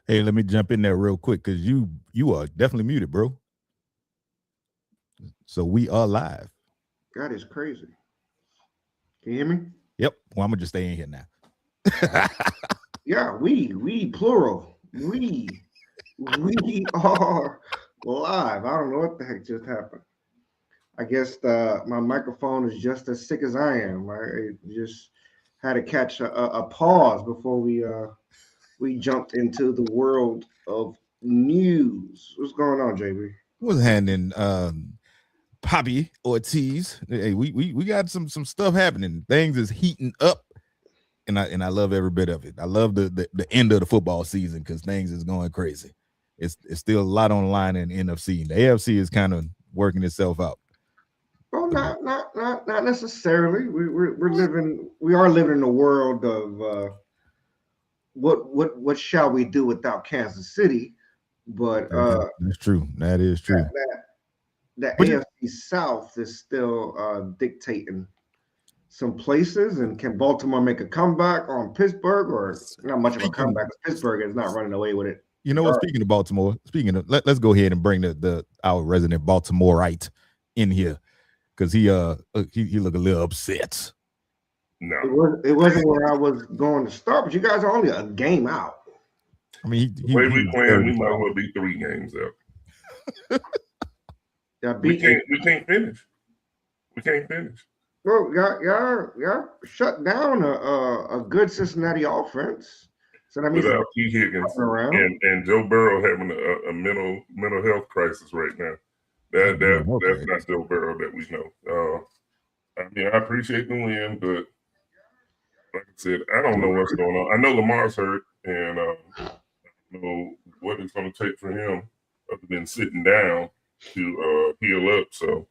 Hey, let me jump in there real quick because you are definitely muted, bro. So we are live. God is crazy. Can you hear me? Yep. Well, I'm gonna just stay in here now. Yeah, we plural. We are live. I don't know what the heck just happened. I guess my microphone is just as sick as I am. I just had to catch a pause before we jumped into the world of news. What's going on, JB? Was handing Poppy Ortiz. Hey, we got some stuff happening. Things is heating up, and I love every bit of it. I love the end of the football season because things is going crazy. It's still a lot on the line in NFC. The AFC is kind of working itself out. Well, But not necessarily. We are living in a world of what shall we do without Kansas City? But that's true. That is that, true. that the But AFC South is still dictating some places. And can Baltimore make a comeback on Pittsburgh, or not much of a speaking, comeback? Pittsburgh is not running away with it. you know what? Regardless. Speaking of Baltimore, let's go ahead and bring the our resident Baltimoreite in here because he look a little upset. No. It wasn't where I was going to start, but you guys are only a game out. I mean, The way we was playing, we very might as well be 3 games out. Y'all We beat can't finish. We can't finish. Well, y'all shut down a good Cincinnati offense. So that means Without T. Higgins around. and Joe Burrow having a mental health crisis right now. That's not Joe Burrow that we know. I mean, I appreciate the win, but like I said, I don't know what's going on. I know Lamar's hurt, and I don't know what it's going to take for him other than sitting down to heal up. So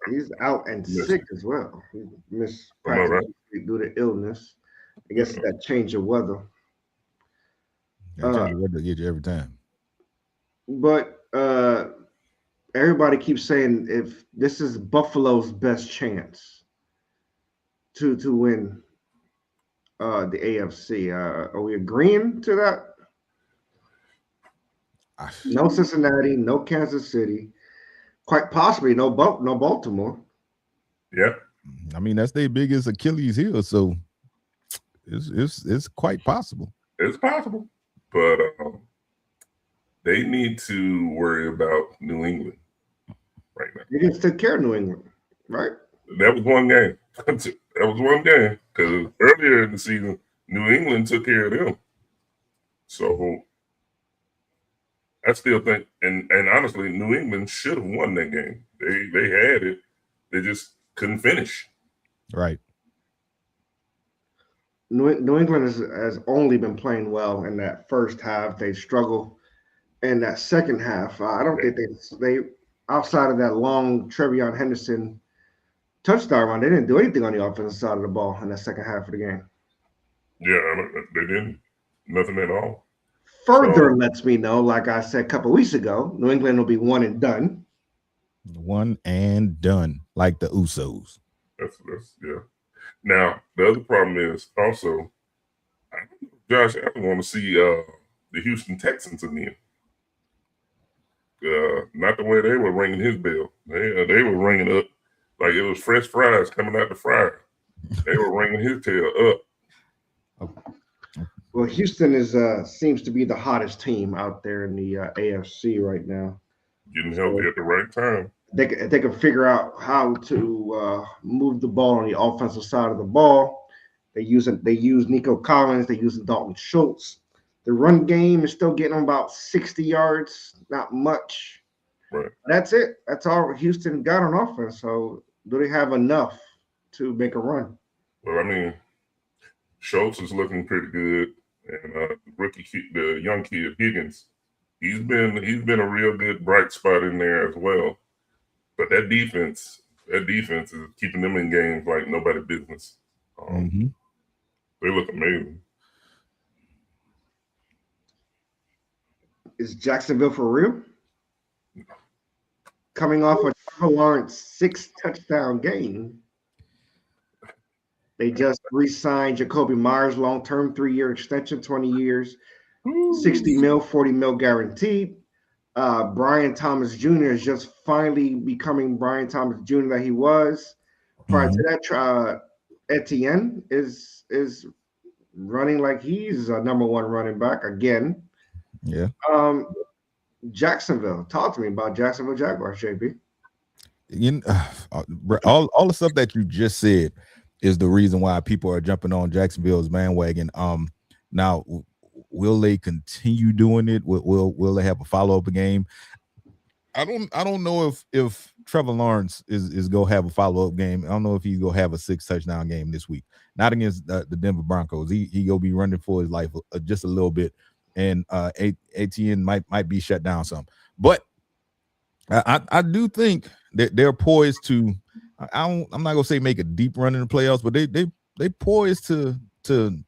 He's out and sick as well. He missed I know, practice right? due to illness. I guess it's that change of weather. Yeah, change the weather get you every time. But everybody keeps saying if this is Buffalo's best chance to win the AFC. Are we agreeing to that? No Cincinnati, no Kansas City, quite possibly no Baltimore. Yeah. I mean, that's their biggest Achilles heel, so it's quite possible. It's possible, but they need to worry about New England right now. You just took care of New England, right? That was one game. That was one game because earlier in the season, New England took care of them. So I still think, and honestly, New England should have won that game. They had it, they just couldn't finish. Right. New England has only been playing well in that first half. They struggle in that second half. I don't think they outside of that long Trevion Henderson touchdown run, they didn't do anything on the offensive side of the ball in that second half of the game. Yeah, they didn't. Nothing at all. Further lets me know, like I said a couple weeks ago, New England will be one and done. One and done, like the Usos. That's yeah. Now the other problem is also, Josh Allen want to see the Houston Texans again. Not the way they were ringing his bell. They were ringing up like it was fresh fries coming out the fryer. They were ringing his tail up. Well, Houston is seems to be the hottest team out there in the AFC right now. Getting healthy at the right time. They can figure out how to move the ball on the offensive side of the ball. They use Nico Collins. They use Dalton Schultz. The run game is still getting about 60 yards, not much. Right. That's it. That's all Houston got on offense. So do they have enough to make a run? Well, I mean, Schultz is looking pretty good, and the young kid Higgins, he's been a real good bright spot in there as well. But that defense is keeping them in games like nobody business. They look amazing. Is Jacksonville for real? Coming off a Trevor Lawrence 6-touchdown game. They just re-signed Jacoby Myers long-term 3-year extension, 20 years. $60 million, $40 million guaranteed. Brian Thomas Jr. is just finally becoming Brian Thomas Jr. that he was. Prior to that, Etienne is running like he's a number one running back again. Yeah. Jacksonville. Talk to me about Jacksonville Jaguars, JB. All the stuff that you just said is the reason why people are jumping on Jacksonville's bandwagon. Now, will they continue doing it? Will they have a follow-up game? I don't know if Trevor Lawrence is gonna have a follow-up game. I don't know if he's gonna have a 6-touchdown game this week. Not against the Denver Broncos. He gonna be running for his life just a little bit, and ATN might be shut down some. But I do think that they're poised to. I'm not gonna say make a deep run in the playoffs, but they poised to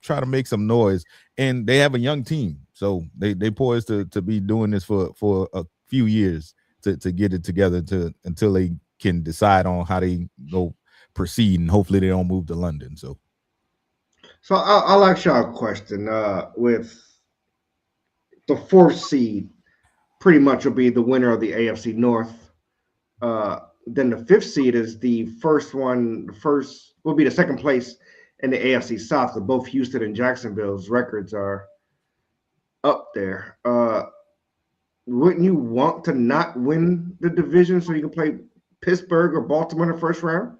try to make some noise, and they have a young team, so they poised to be doing this for a few years to get it together until they can decide on how they go proceed, and hopefully they don't move to London. So I'll ask y'all a question. With the 4th seed, pretty much will be the winner of the AFC North. Then the 5th seed is the first one. The first will be the second place in the AFC South. Because both Houston and Jacksonville's records are up there. Wouldn't you want to not win the division so you can play Pittsburgh or Baltimore in the first round?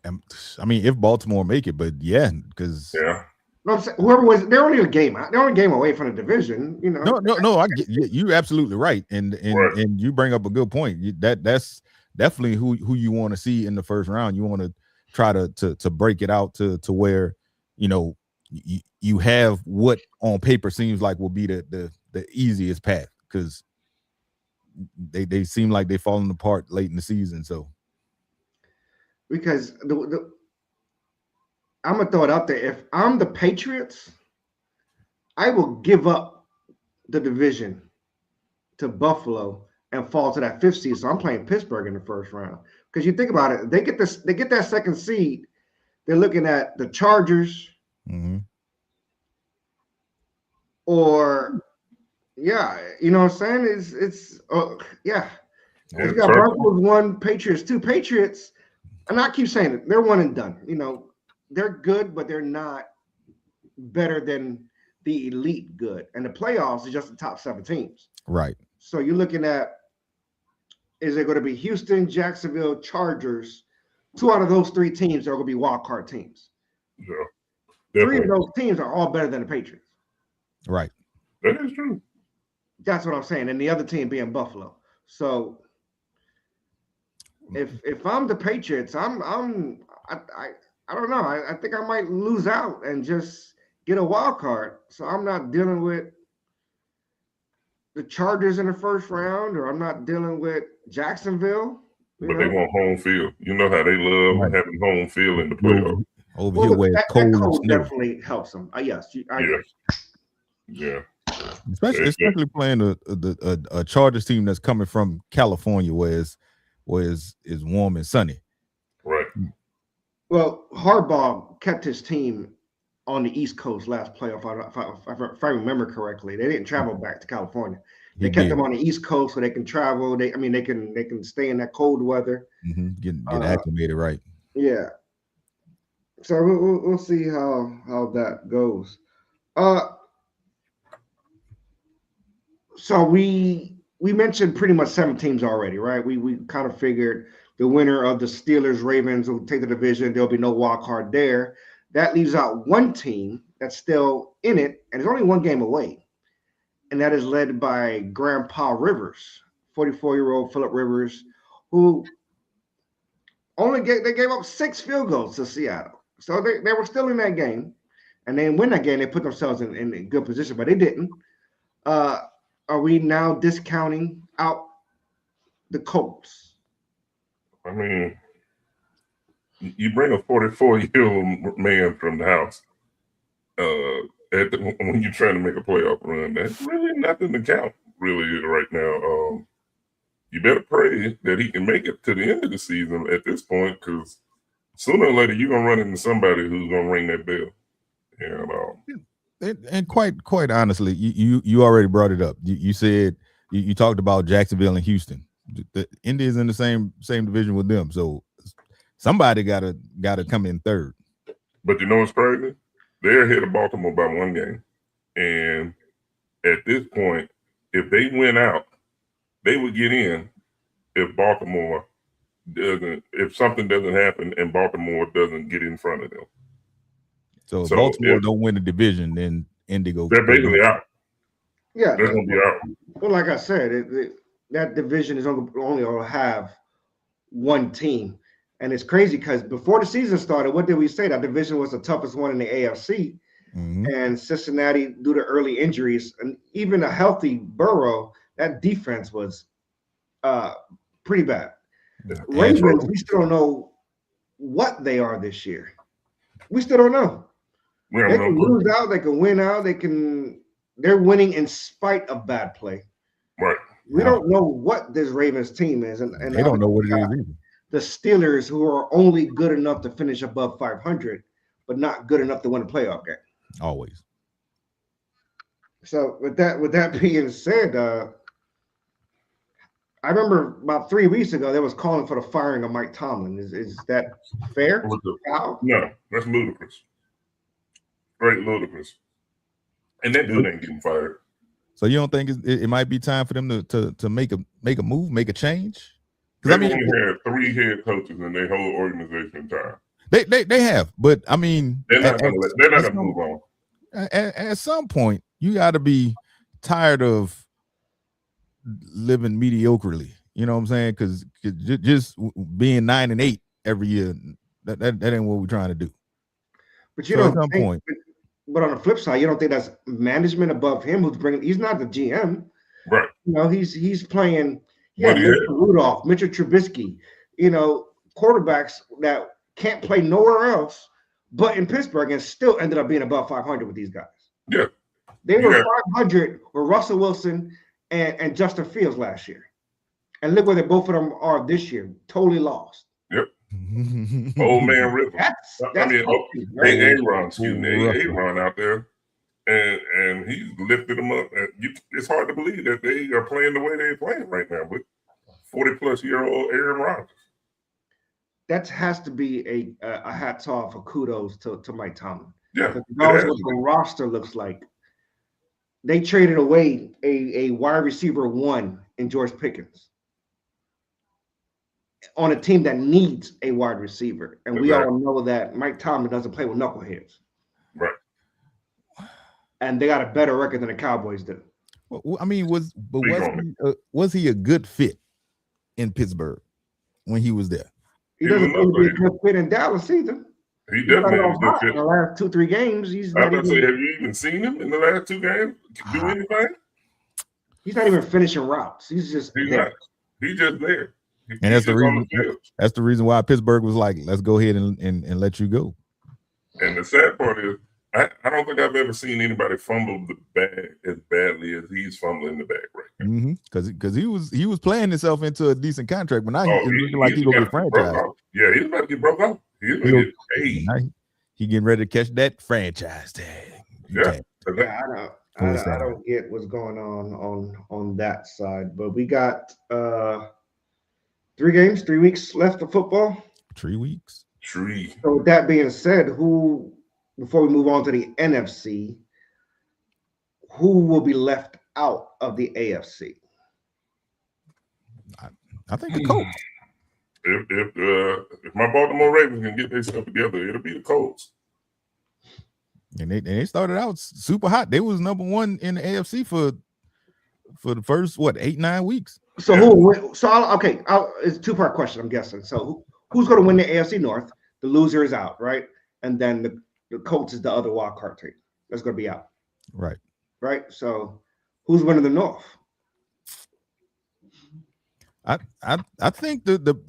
I mean, if Baltimore make it, but yeah, because No, I'm saying, whoever was, they're only a game away from the division. You know. No, I get you're absolutely right, and you bring up a good point. That's definitely who you want to see in the first round. You want to try to break it out to where you have what on paper seems like will be the easiest path, because they seem like they're falling apart late in the season. So because I'm gonna throw it out there. If I'm the Patriots, I will give up the division to Buffalo and fall to that 5th seed. So I'm playing Pittsburgh in the first round. Because you think about it, they get that 2nd seed. They're looking at the Chargers, or you know what I'm saying? It's you got Broncos 1, Patriots 2. Patriots, and I keep saying it, they're one and done. They're good, but they're not better than the elite good. And the playoffs is just the top 7 teams. Right. So you're looking at, is it going to be Houston, Jacksonville, Chargers? 2 out of those 3 teams are going to be wild card teams. Yeah. 3 of those teams are all better than the Patriots. Right. That is true. That's what I'm saying. And the other team being Buffalo. So if I'm the Patriots, I don't know. I think I might lose out and just get a wild card. So I'm not dealing with the Chargers in the first round, or I'm not dealing with Jacksonville. But they want home field. You know how they love having home field in the playoffs. Over here where that cold definitely helps them. Yes. Yeah. Especially playing a Chargers team that's coming from California, where it's warm and sunny. Right. Well, Harbaugh kept his team on the East Coast last playoff. If I remember correctly, they didn't travel back to California. They kept them on the East Coast so they can travel. They can stay in that cold weather. Get acclimated, right? Yeah. So we'll see how that goes. So we mentioned pretty much 7 teams already, right? We kind of figured the winner of the Steelers Ravens will take the division. There'll be no wild card there. That leaves out 1 team that's still in it, and it's only 1 game away, and that is led by Grandpa Rivers, 44-year-old Phillip Rivers, who they gave up 6 field goals to Seattle. So they were still in that game, and they win that game. They put themselves in a good position, but they didn't. Are we now discounting out the Colts? I mean, you bring a 44-year-old man from the house when you're trying to make a playoff run. That's really nothing to count, really, right now. You better pray that he can make it to the end of the season at this point, because sooner or later you're gonna run into somebody who's gonna ring that bell. And quite honestly, you already brought it up. You said you talked about Jacksonville and Houston. The Indy is in the same division with them, so somebody gotta come in third. But you know what's crazy? They're ahead of Baltimore by 1 game, and at this point, if they win out, they would get in. If Baltimore doesn't, if something doesn't happen and Baltimore doesn't get in front of them. So if Baltimore don't win the division, then Indy goes. They're basically out. Yeah, they're gonna be out. Well, like I said, that division is only going to have one team, and it's crazy because before the season started, what did we say? That division was the toughest one in the AFC, and Cincinnati, due to early injuries, and even a healthy Burrow, that defense was pretty bad. Ravens, we still don't know what they are this year. We still don't know. They can lose out, they can win out, they're winning in spite of bad play. Right. We don't know what this Ravens team is, and they don't know what it is either. The Steelers, who are only good enough to finish above 500, but not good enough to win a playoff game. Always. So with that being said, I remember about 3 weeks ago, they was calling for the firing of Mike Tomlin. Is that fair? No, that's ludicrous. Straight ludicrous. And that dude ain't getting fired. So you don't think it might be time for them to make a move, make a change? They only had 3 head coaches in their whole organization time. They have, but I mean, they're not gonna move on. At some point, you got to be tired of living mediocrely. You know what I'm saying? Because just being 9-8 every year, that ain't what we're trying to do. But you don't think, but on the flip side, you don't think that's management above him who's bringing? He's not the GM, right? You know, he's playing. Yeah, Mitchell Rudolph, Mitchell Trubisky. You know, quarterbacks that can't play nowhere else but in Pittsburgh and still ended up being above 500 with these guys. Yeah, they were 500 with Russell Wilson and Justin Fields last year, and look where both of them are this year. Totally lost. Yep. Old man Ripper. Aaron out there, and he's lifted them up. And it's hard to believe that they are playing the way they're playing right now with 40-plus-year-old Aaron Rodgers. That has to be a hats off or kudos to Mike Tomlin. Yeah, regardless of what the roster looks like. They traded away a wide receiver 1 in George Pickens on a team that needs a wide receiver. And we all know that Mike Tomlin doesn't play with knuckleheads. Right. And they got a better record than the Cowboys do. Well, I mean, was he a good fit in Pittsburgh when he was there? He doesn't seem to be a good fit in Dallas either. He definitely was a good fit. In the last 2-3 games, he's not even. Have you even seen him in the last 2 games? Do anything? He's not even finishing routes. He's just there. He's just there. And that's the reason. That's the reason why Pittsburgh was like, "Let's go ahead and let you go." And the sad part is, I don't think I've ever seen anybody fumble the bag as badly as he's fumbling the bag right now. Because he was playing himself into a decent contract, but now he's looking like he's gonna be franchised. Yeah, he's about to get broke off. He's gonna get paid. He getting ready to catch that franchise tag. Yeah. I don't get what's going on that side, but we got 3 games, 3 weeks left of football. 3 weeks. So with that being said, before we move on to the NFC, who will be left out of the AFC? I think the Colts. If my Baltimore Ravens can get their stuff together, it'll be the Colts. And they started out super hot. They was number 1 in the AFC for the first 8-9 weeks. So it's a 2-part question, I'm guessing. So who's going to win the AFC North? The loser is out, right? And then the Colts is the other wild card team that's going to be out. Right. So who's winning the North? I think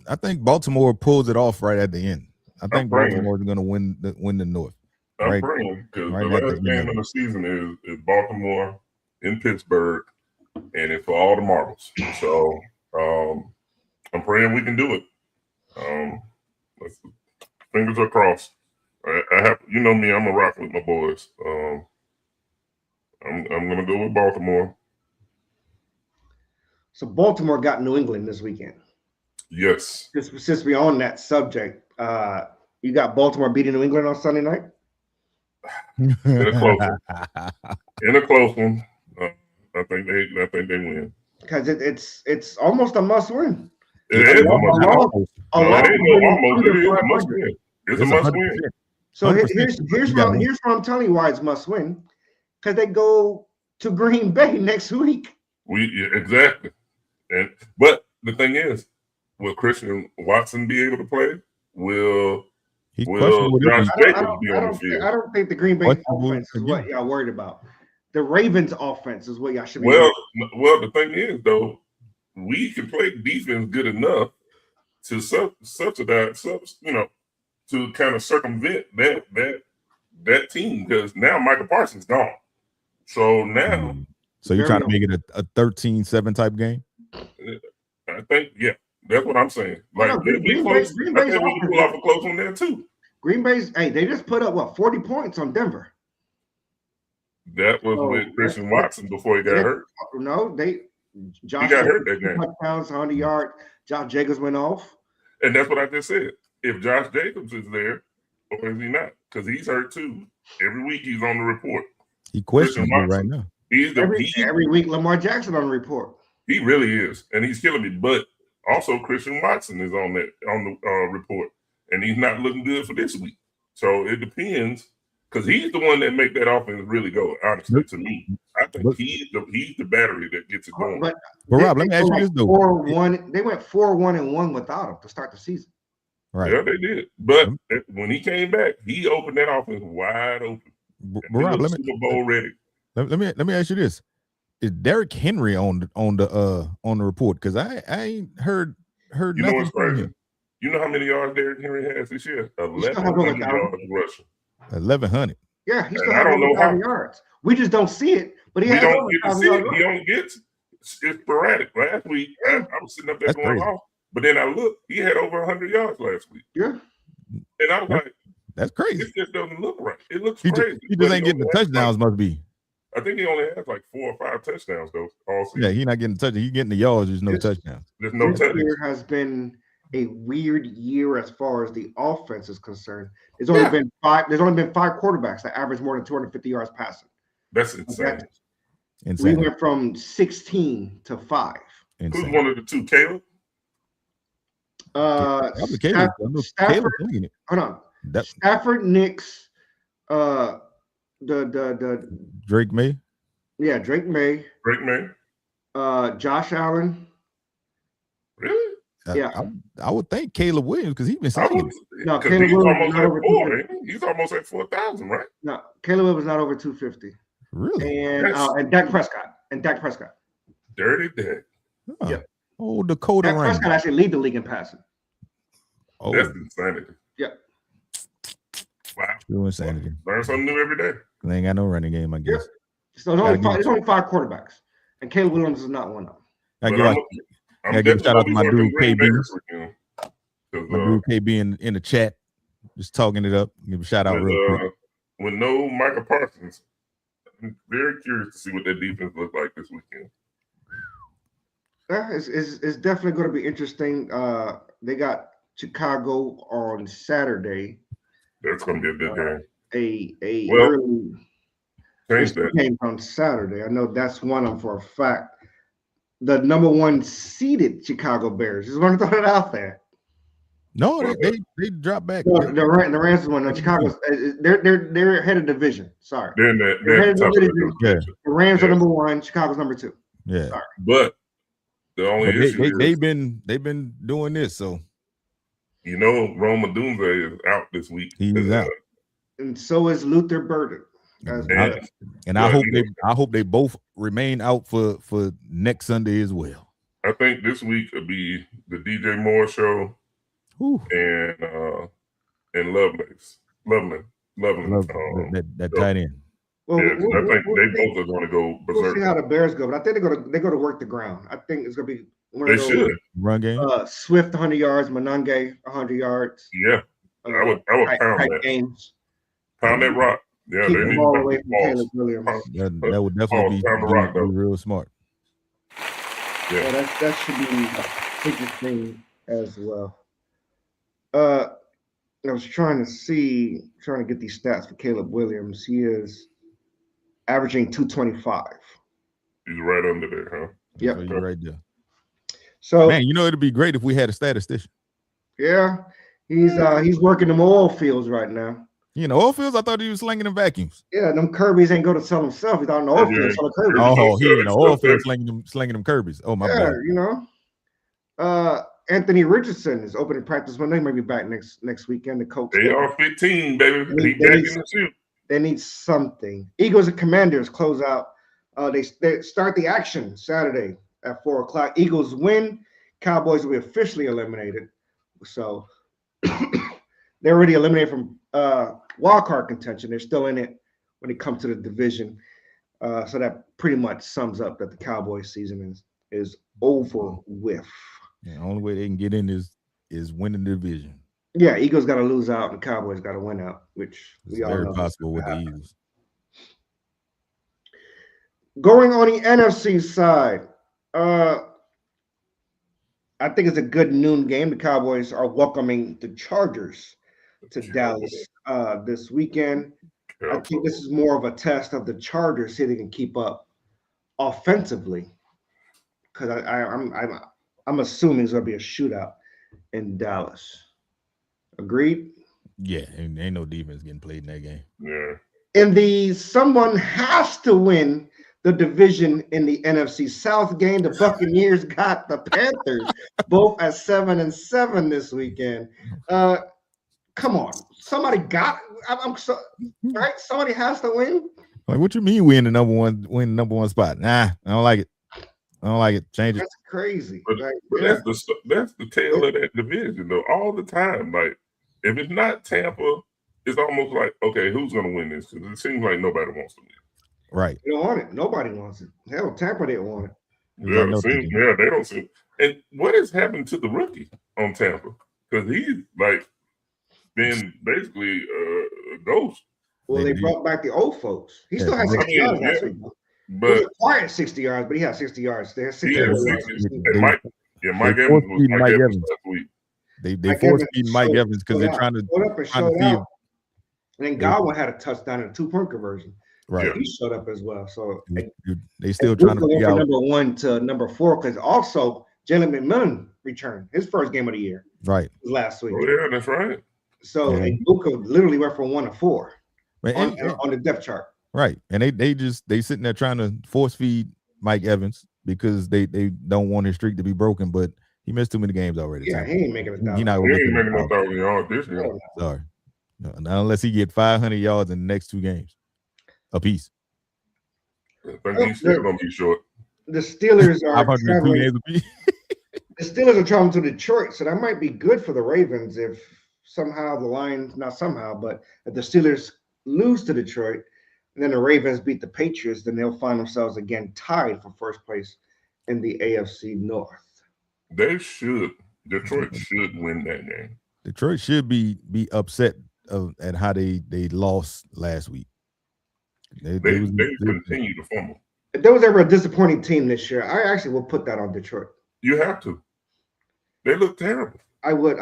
I think Baltimore pulls it off right at the end. I think Baltimore is going to win the North. I'm praying because the last game of the season is Baltimore in Pittsburgh, and it's for all the marbles. So I'm praying we can do it. Fingers are crossed. I have, you know me, I'm a rock with my boys. I'm gonna go with Baltimore. So Baltimore got New England this weekend. Yes. Since we're on that subject, you got Baltimore beating New England on Sunday night? In a close one. I think they win. Because it's almost a must win. It is a must win. It's a must win. So here's where I'm telling you why it's must win. Because they go to Green Bay next week. Exactly. But the thing is, will Christian Watson be able to play? Will Josh Jacobs be on the field? I don't think the Green Bay offense is what y'all worried about. The Ravens offense is what y'all should be. Well, the thing is though, we can play defense good enough to subsidize, to kind of circumvent that team, because now Michael Parsons gone. So now, so you're trying to make it a 13-7 type game? I think, yeah, that's what I'm saying. Like Green Bay's we can pull off a close one there too. Green Bay's, they just put up 40 points on Denver. That was with Christian Watson before he got hurt. No, Josh he got hurt that game. Touchdowns, 100 yards. Josh Jacobs went off. And that's what I just said. If Josh Jacobs is there, or is he not? Because he's hurt too. Every week he's on the report. He questions me right now. Every week Lamar Jackson on the report. He really is, and he's killing me. But also Christian Watson is on the report, and he's not looking good for this week. So it depends, because he's the one that make that offense really go. Honestly, to me, I think he's the battery that gets it going. But Rob, let me ask you this though: 4-1. They went 4-1-1 without him to start the season. Right? Yeah, they did. But when he came back, he opened that offense wide open. Rob, Super Bowl ready. Let me ask you this: is Derrick Henry on the report? Because I ain't heard nothing. What's crazy? You know how many yards Derrick Henry has this year? 1,100 yards rushing. 1,100. Yeah, he's still having 1,000 yards. We just don't see it, but we don't get to see it. He only gets it's sporadic. Last week, I was sitting up there going off, but then I looked. He had over 100 yards last week. Yeah, and I was like, "That's crazy." It just doesn't look right. It looks crazy. He just ain't getting the touchdowns. Must be. I think he only has like 4 or 5 touchdowns though. All season. Yeah, he's not getting touchdowns. He's getting the yards. There's no touchdowns. There's no touchdowns. This year has been a weird year as far as the offense is concerned. There's only been 5 quarterbacks that average more than 250 yards passing. That's insane. We went from 16 to 5. Who's one of the two, Caleb? Stafford. Hold on. Stafford, Nix, the Drake May. Yeah, Drake May. Josh Allen. Really? Yeah, I would think Caleb Williams, because he's been saying no. Caleb Williams not over 4. He's almost at 4,000, right? No, Caleb Williams not over 250. Really? And Dak Prescott. Dirty Dak. Huh. Yeah. Oh, Dakota Dak Prescott actually lead the league in passing. Oh, that's insanity. Yeah. Wow. True insanity. Learn something new every day. They ain't got no running game, I guess. Yeah. So there's only 5 quarterbacks, and Caleb Williams is not one of them. I give a shout out to my dude KB. My dude KB in the chat, just talking it up. Give a shout out real quick. With no Michael Parsons, I'm very curious to see what that defense looks like this weekend. Yeah, it's definitely going to be interesting. They got Chicago on Saturday. That's going to be a good game. Early game on Saturday. I know that's one of them for a fact. The number 1 seeded Chicago Bears. Just want to throw it out there. No, they dropped back. No, the Rams won. No, Chicago's they're head of division. Sorry, they're head of division. Yeah. The Rams are number 1. Chicago's number 2. Yeah, sorry. But the only issue is they've been doing this. So Rome Odunze is out this week. He's out, and so is Luther Burden. And I hope they both remain out for next Sunday as well. I think this week will be the DJ Moore show. And Lovelace. That tight end. Well, I think they both are going to go berserk. We'll see how the Bears go, but I think they're going to work the ground. I think it's going to be one of those, run game. Swift 100 yards, Monange 100 yards. Yeah, I would pound that. Games. Pound that rock. Yeah, Keep they the need ball to away from Caleb Williams. That would definitely be real smart. Yeah, that should be the biggest thing as well. I was trying to get these stats for Caleb Williams. He is averaging 225. He's right under there, huh? Yep. So you're right there. So man, it'd be great if we had a statistician. Yeah, he's working them oil fields right now. Oil fields? I thought he was slinging them vacuums. Yeah, them Kirby's ain't go to sell himself. He's out in the oil field selling Kirby's. Oh, he in the oil field slinging them Kirby's. Oh, my bad. Anthony Richardson is opening practice Monday. Maybe back next weekend. The coach. They are 15, baby. He back in the shoot. They need something. Eagles and Commanders close out. They start the action Saturday at 4:00. Eagles win. Cowboys will be officially eliminated. So they're already eliminated from wild card contention. They're still in it when it comes to the division. So that pretty much sums up that the Cowboys season is over with. Yeah, the only way they can get in is winning the division. Yeah, Eagles got to lose out and Cowboys got to win out, which it's very possible with the Eagles. Going on the NFC side, I think it's a good noon game. The Cowboys are welcoming the Chargers to Dallas this weekend. I think this is more of a test of the Chargers, see if they can keep up offensively. Because I'm assuming it's going to be a shootout in Dallas. Agreed? Yeah, ain't no defense getting played in that game. Yeah. Someone has to win the division in the NFC South game. The Buccaneers got the Panthers both at 7-7 this weekend. Come on, somebody got. Right? Somebody has to win. Like, what you mean we in the number one spot? Nah, I don't like it. Change it. That's crazy. But that's the tail of that division, though. All the time, like if it's not Tampa, it's almost like, okay, who's going to win this? Because it seems like nobody wants to win. Right. They don't want it. Nobody wants it. Hell, Tampa didn't want it. Yeah, they don't seem. And what has happened to the rookie on Tampa? Because he's like been basically a ghost. Well, they brought back the old folks. He still has 60 yards last week. But he acquired 60 yards, but he had 60 yards. They had 60 yards. Mike Evans was Mike Evans last week. They forced feed Mike Evans because they're trying to feed. And then Godwin had a touchdown and a 2-point conversion. Right. So he showed up as well. So they still trying to figure out number 1 to number 4 because also Jalen McMillan returned his first game of the year. Right. Last week. Oh yeah, that's right. So Luka literally went from 1 to 4 on the depth chart. Right. And they sitting there trying to force feed Mike Evans because they don't want his streak to be broken, but he missed too many games already. Yeah, he ain't making a He ain't making 1,000 yards this year. Sorry. No, not unless he get 500 yards in the next 2 games apiece. I think he's still gonna be short. The Steelers are traveling. The Steelers are traveling to Detroit, so that might be good for the Ravens if somehow the Lions, not somehow, but if the Steelers lose to Detroit and then the Ravens beat the Patriots, then they'll find themselves again tied for first place in the AFC North. Detroit should win that game. Detroit should be upset at how they lost last week. They continue to fumble. If there was ever a disappointing team this year, I actually will put that on Detroit. You have to. They look terrible. I would.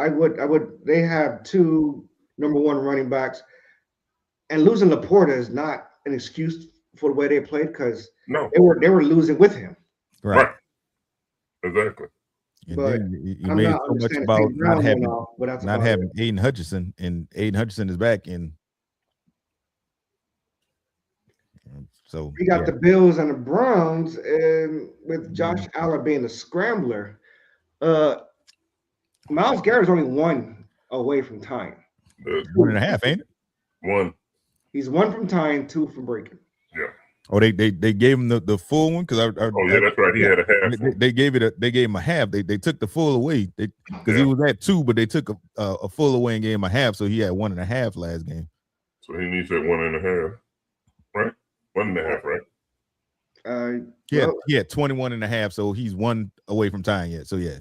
They have 2 number 1 running backs, and losing Laporta is not an excuse for the way they played because they were losing with him. Right. Exactly. And but you made so much about not having Aiden Hutchinson, and Aiden Hutchinson is back in. So we got the Bills and the Browns, and with Josh Allen being the scrambler, Myles Garrett's only 1 away from tying. 1.5, ain't it? 1. He's 1 from tying, 2 from breaking. Yeah. Oh, they gave him the full one because that's right. He had a half. They gave him a half. They took the full away because he was at 2, but they took a full away and gave him a half, so he had 1.5 last game. So he needs that 1.5, right? 1.5, right? He had 21.5, so he's 1 away from tying yet. So yeah.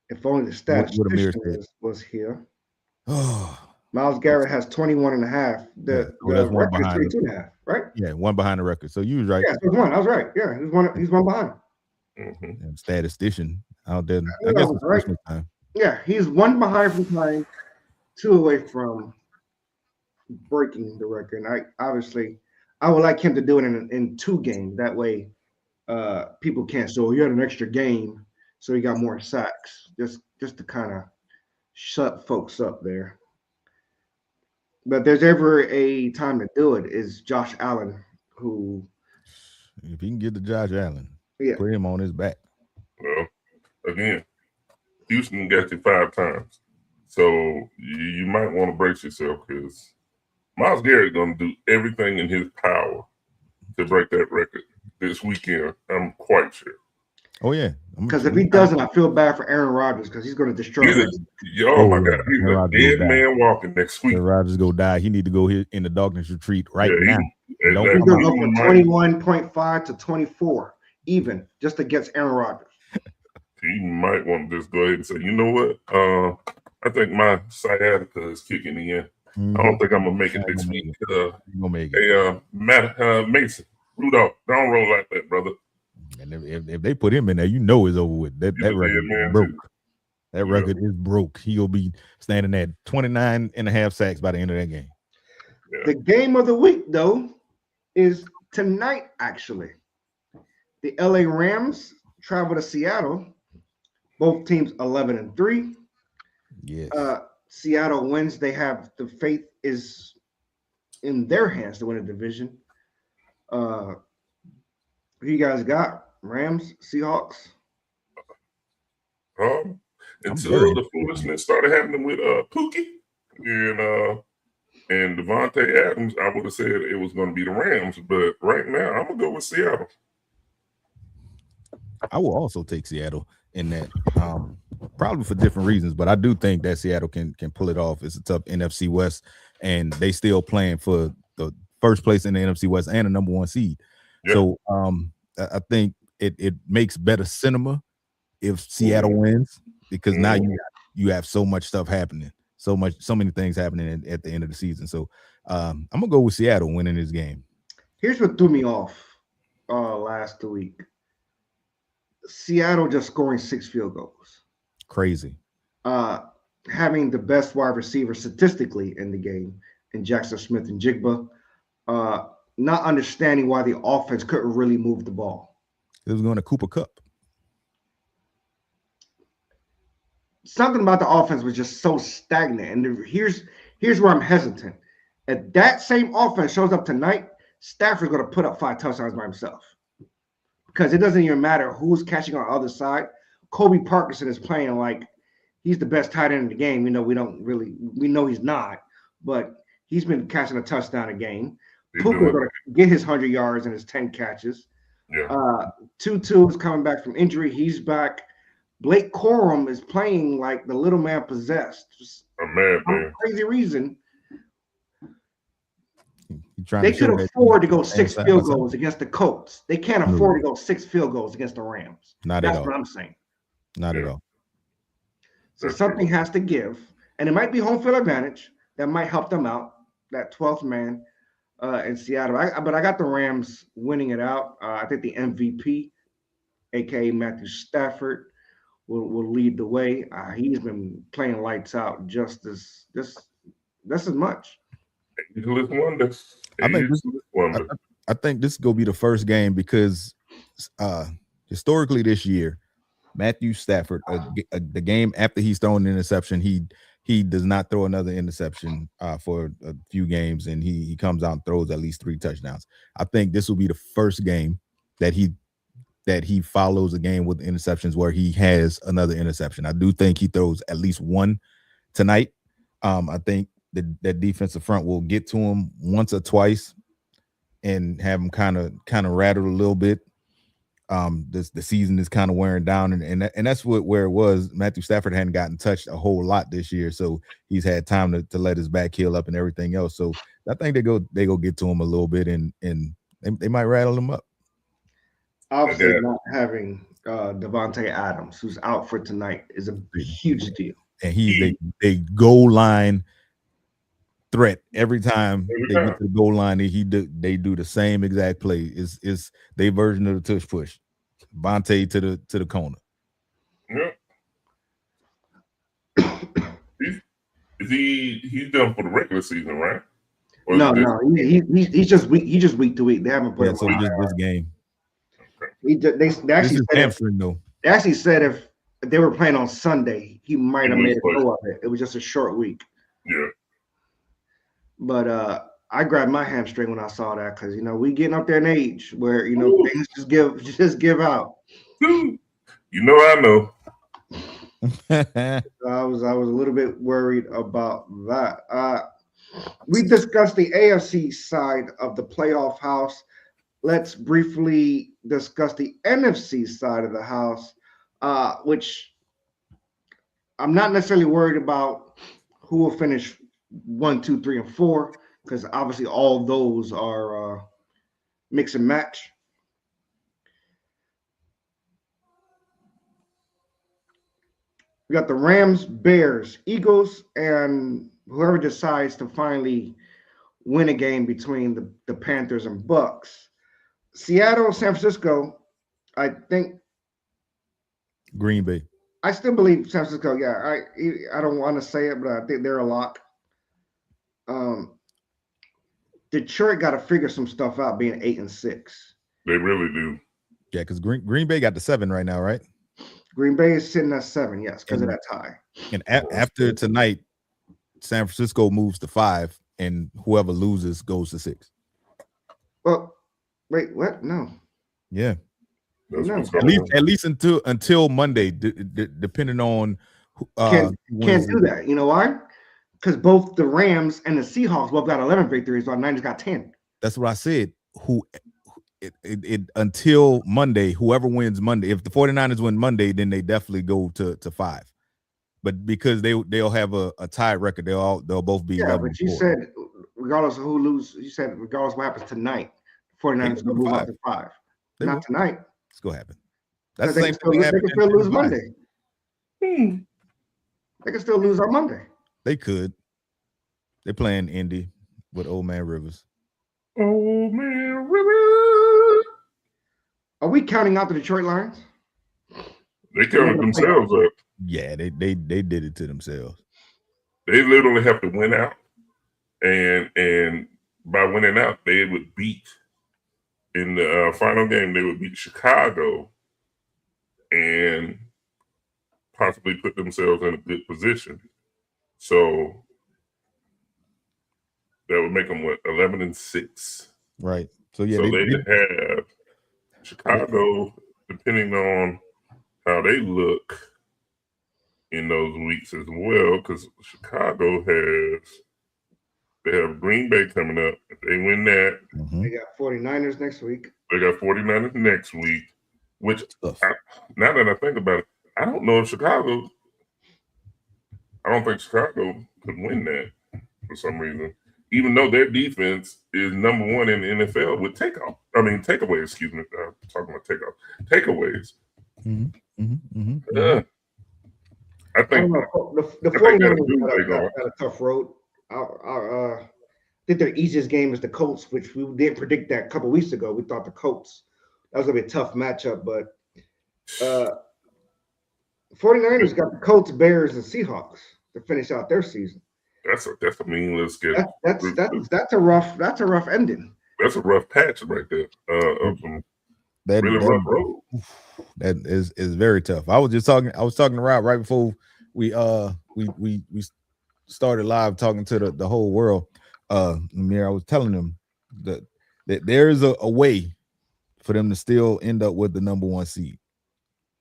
If only the statistician was here. Oh, Miles Garrett has 21.5. The that's one record's behind 32.5, right? Yeah, one behind the record. So you was right. Yeah, so one. I was right. Yeah, he's one behind. Statistician out there. I guess it's right. Christmas time. Yeah, he's one behind from time, 2 away from breaking the record. And I would like him to do it in 2 games. That way, people can't say, "Oh, you had an extra game, so you got more sacks." Just to kind of shut folks up there. But there's ever a time to do it is Josh Allen, who if he can get to Josh Allen, put him on his back. Well, again, Houston got you 5 times, so you might want to brace yourself because Myles Garrett going to do everything in his power to break that record this weekend. I'm quite sure. Oh yeah, because if he doesn't, I feel bad for Aaron Rodgers because he's going to destroy him. Oh my God, he's a dead man walking next week. Aaron Rodgers go die. He need to go in the darkness retreat now. He's going to go from 21.5 to 24, even just against Aaron Rodgers. He might want to just go ahead and say, you know what? I think my sciatica is kicking in. I don't think I'm gonna make it next week. Matt Mason, Rudolph, don't roll like that, brother. And if they put him in there, you know it's over with. That record is broke. That record is broke. He'll be standing at 29.5 sacks by the end of that game. The game of the week, though, is tonight, actually. The LA Rams travel to Seattle. Both teams 11-3. Yes. Seattle wins. They have the faith is in their hands to win a division. Who you guys got? Rams, Seahawks? Until the foolishness started happening with Pookie and Devontae Adams, I would have said it was going to be the Rams. But right now, I'm going to go with Seattle. I will also take Seattle in that, probably for different reasons, but I do think that Seattle can pull it off. It's a tough NFC West, and they still playing for the first place in the NFC West and a number 1 seed. Yep. So I think it makes better cinema if Seattle wins, because now you have so much stuff happening, so many things happening at the end of the season. So I'm gonna go with Seattle winning this game. Here's what threw me off last week. Seattle just scoring 6 field goals. Crazy. Having the best wide receiver statistically in the game in Jackson Smith and Jigba. Not understanding why the offense couldn't really move the ball. It was going to Cooper Kupp. Something about the offense was just so stagnant. And here's where I'm hesitant. If that same offense shows up tonight, Stafford's going to put up 5 touchdowns by himself. Because it doesn't even matter who's catching on the other side. Kobe Parkinson is playing like he's the best tight end in the game. We know he's not, but he's been catching a touchdown a game. Puka's going to get his 100 yards and his 10 catches. Yeah. Tutu is coming back from injury. He's back. Blake Corum is playing like the little man possessed. Just a man. Crazy reason. They could afford to go 6 field goals against the Colts. They can't afford to go 6 field goals against the Rams. That's what I'm saying. Not at all. So something has to give. And it might be home field advantage that might help them out, that 12th man in Seattle. But I got the Rams winning it out. I think the MVP, a.k.a. Matthew Stafford, will lead the way. He's been playing lights out just as much. I think this is going to be the first game because historically this year, Matthew Stafford, the game after he's thrown an interception, he does not throw another interception for a few games, and he comes out and throws at least 3 touchdowns. I think this will be the first game that he follows a game with interceptions where he has another interception. I do think he throws at least 1 tonight. I think that defensive front will get to him once or twice and have him kind of rattled a little bit. The season is kind of wearing down, and that's where it was. Matthew Stafford hadn't gotten touched a whole lot this year, so he's had time to let his back heal up and everything else. So I think they go get to him a little bit, and they might rattle him up. Obviously, not having Devontae Adams, who's out for tonight, is a huge deal. And he's a goal line threat every time they get to the goal line. They do the same exact play. It's their version of the tush push. Vontae to the corner. Yeah. He's done for the regular season, right? Or no, he's just week to week. They haven't put him so just this game. They actually said hamstring though. They actually said if they were playing on Sunday, he might have made a go of it. It was just a short week. Yeah. But I grabbed my hamstring when I saw that because we getting up there in age where things just give out. I know. I was a little bit worried about that. We discussed the AFC side of the playoff house. Let's briefly discuss the NFC side of the house, which I'm not necessarily worried about who will finish 1, 2, 3, and 4, because obviously all those are mix and match. We got the Rams, Bears, Eagles, and whoever decides to finally win a game between the Panthers and Bucks. Seattle, San Francisco, I think. Green Bay. I still believe San Francisco. Yeah, I don't want to say it, but I think they're a lock. Detroit got to figure some stuff out, being 8-6. They really do. Yeah, because Green Bay got the 7 right now, right? Green Bay is sitting at 7, yes, because of that tie. And after tonight, San Francisco moves to 5, and whoever loses goes to 6. Well, wait, what? No. Yeah. No. At least until Monday, depending on can't do that. You know why? Because both the Rams and the Seahawks both got 11 victories, while Niners got 10. That's what I said. Until Monday, whoever wins Monday, if the 49ers win Monday, then they definitely go to 5. But because they'll have a tie record, they'll both be 11. But you said regardless of who loses, you said regardless of what happens tonight, 49ers will move up to 5. Not tonight. It's gonna happen. That's the they same thing. They can still lose Monday. They can still lose on Monday. They could. They're playing Indy with Old Man Rivers. Old Man Rivers. Are we counting out the Detroit Lions? They counted themselves up. Yeah, they did it to themselves. They literally have to win out, and by winning out, they would beat in the final game. They would beat Chicago, and possibly put themselves in a good position. So that would make them 11-6. Right. So yeah, they have Chicago, depending on how they look in those weeks as well, because Chicago they have Green Bay coming up. If they win that, they got 49ers next week. They got 49ers next week, which now that I think about it, I don't know if Chicago. I don't think Chicago could win that for some reason, even though their defense is number 1 in the NFL with takeaways. Excuse me, talking about takeaways. I think the 49ers got a tough road. I think their easiest game is the Colts, which we didn't predict that a couple weeks ago. We thought the Colts, that was going to be a tough matchup, but 49ers got the Colts, Bears, and Seahawks to finish out their season. That's a meaningless game. That's a rough ending. That's a rough patch right there. Really rough road. That is very tough. I was talking to Rob right before we started live, talking to the whole world. Amir, I was telling them that there is a way for them to still end up with the number 1 seed.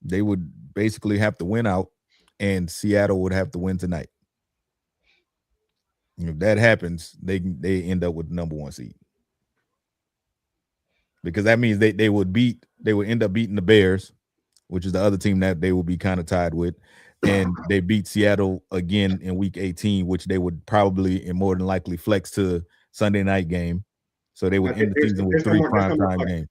They would basically have to win out, and Seattle would have to win tonight. If that happens, they end up with the number 1 seed, because that means they would end up beating the Bears, which is the other team that they will be kind of tied with, and they beat Seattle again in week 18, which they would probably and more than likely flex to Sunday night game. So they would end the season with 3 primetime games.